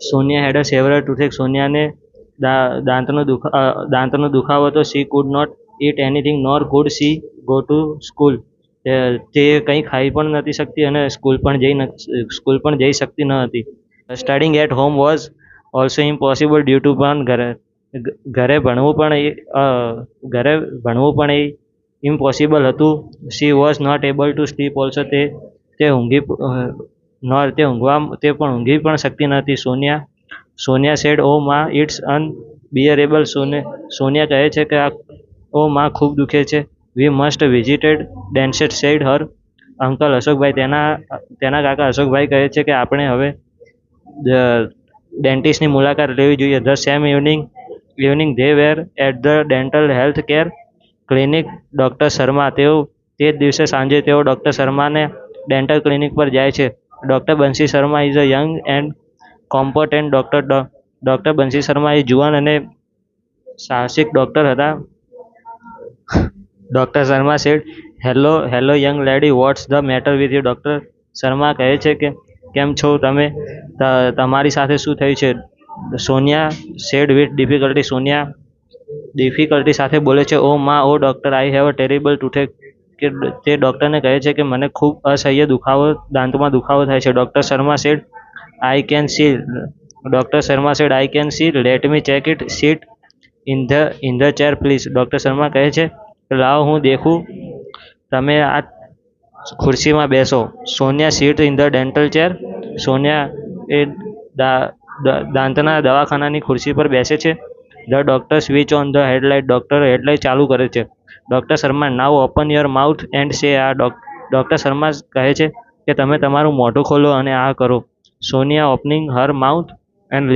સોનિયા હેડ અ several ટુથેક. સોનિયાને દાંતનો દુખાવો હતો. She could not eat anything nor could she go to school. તે કંઈ ખાઈ પણ નથી શકતી અને સ્કૂલ પણ જઈ શકતી ન હતી. Studying at home was also impossible due to. પણ ઘરે ભણવું પણ એ ઇમ્પોસિબલ હતું. She was not able to sleep also. તે ઊંઘી પણ શકતી નથી. સોનિયા સેડ, ઓ માં ઇટ્સ અનબિયરેબલ. સોનિયા કહે છે કે ઓ માં ખૂબ દુખે છે. We must visited dentist said her uncle Ashokbhai. તેના કાકા અશોકભાઈ કહે છે કે આપણે હવે ડેન્ટિસ્ટની મુલાકાત લેવી જોઈએ. The same evening they were at the dental health care clinic. Doctor Sharma. તે જ દિવસે સાંજે તેઓ ડૉક્ટર શર્માને ડેન્ટલ ક્લિનિક પર જાય છે. Doctor Bansi Sharma is a young and competent doctor. Doctor Bansi Sharma એ જુવાન અને સાહસિક ડૉક્ટર હતા. Doctor Sharma said, hello young lady, what's the matter with you. Doctor Sharma કહે છે કે કેમ છો તમે, તમારી સાથે શું થયું છે. Sonia said with difficulty. Sonia difficulty સાથે બોલે છે, ઓ માં, oh doctor, I have a terrible toothache. કે તે ડૉક્ટરને કહે છે કે મને ખૂબ અસહ્ય દાંતમાં દુખાવો થાય છે. Doctor Sharma said, I can see. Doctor Sharma said, I can see. Let me check it. Sit in the chair please. Doctor Sharma કહે છે કે લાવો હું દેખું, તમે આ ખુરશીમાં બેસો. Sonia sit in the dental chair. Sonia એ દાંતના દવાખાનાની ખુરશી પર બેસે છે. The doctor switch on the headlight. Doctor headlight ચાલુ કરે છે. Doctor Sharma, now open your mouth and say. Doctor Sharma કહે છે કે તમે તમારું મોઢું ખોલો અને આ કરો. Sonia opening her mouth and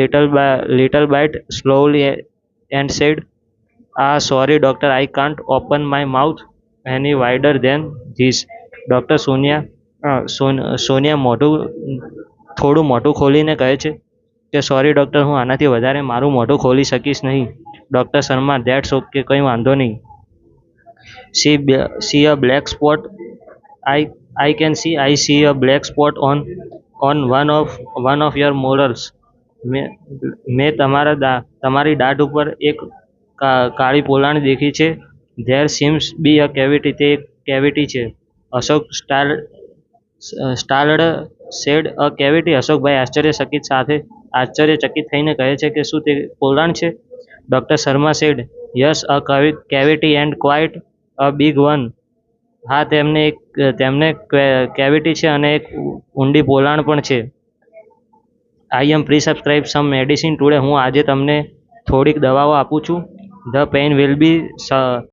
little bite slowly and said, sorry doctor, I can't open my mouth any wider than this. Doctor Sonia થોડું મોઢું ખોલીને કહે છે કે સોરી ડૉક્ટર, હું આનાથી વધારે મારું મોઢું ખોલી શકીશ નહીં. ડૉક્ટર શર્મા, ધેટ્સ ઓકે, કંઈ વાંધો નહીં. See a black spot. I can see. I see a black spot on one of your molars. મેં તમારી દાઢ ઉપર એક કાળી પોલાણ દેખી છે. There seems be a cavity. તે એક કેવિટી છે. Ashok startled said, a cavity. અશોકભાઈ આશ્ચર્યચકિત થઈને કહે છે કે શું તે પોલાણ છે. Doctor Sharma said, yes, a cavity and quite a big one. હા, તેમને કેવિટી છે અને એક ઊંડી પોલાણ પણ છે. આઈ એમ પ્રિસ્ક્રાઇબ સમ મેડિસિન ટુડે. હું આજે તમને થોડીક દવાઓ આપું છું. The pain will be